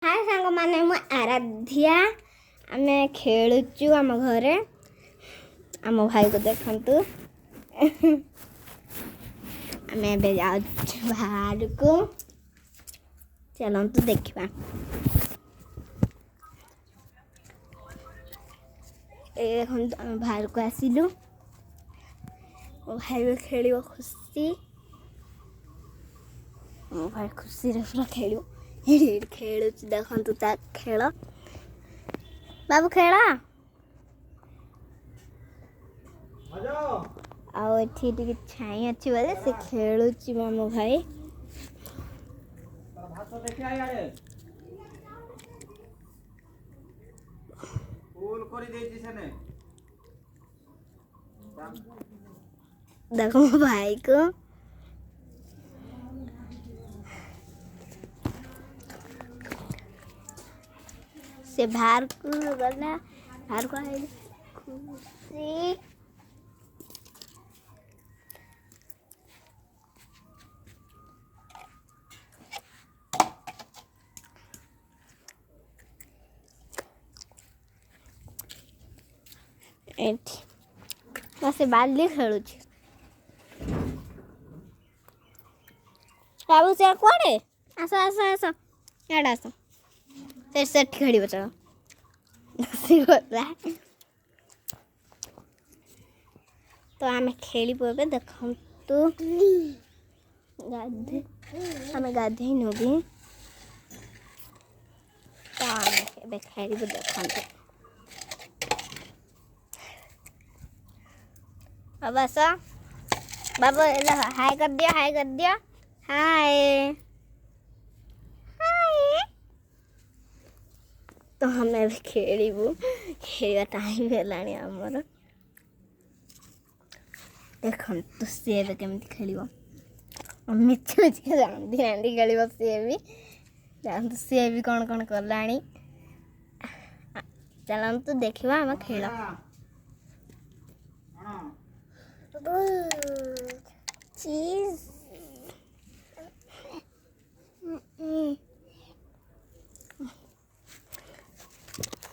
हाय सांग माने मु आराध्या आमे खेलुचु आम घरे आम भाई को देखंतु आमे बे जाउछु बाहर को चलंतु देखिबा ए हम बाहर को आसिलु ओ भाई खेलियो खुशी मो भाई खुशी रे पूरा खेलियो खेलु देखंतु ता खेल बाबू खेला आओ एठी टिके छाई अछि बोले से खेलुची मामो भाई भात देखि आइ आरे फूल करि देछि सेने देखो भाई को से बाहर को गला बाहर को आइल खुशी से बाली खेलुची बाबू से कोड़े आस आस आस याड आस से खेल चलो तो आम खेल देखु तो गाधे आम गाधे नबी तो आम खेल देखु बाबा सा बाबा हाय कर दिया हाय हाय तो हमें भी खेलू खेल टाइम है आमर देख तो सी भी केमी खेल मिच मिच रांधि रांधि खेल सी भी जानतु सी भी कौन कौन कला चलतु देखा आम खेल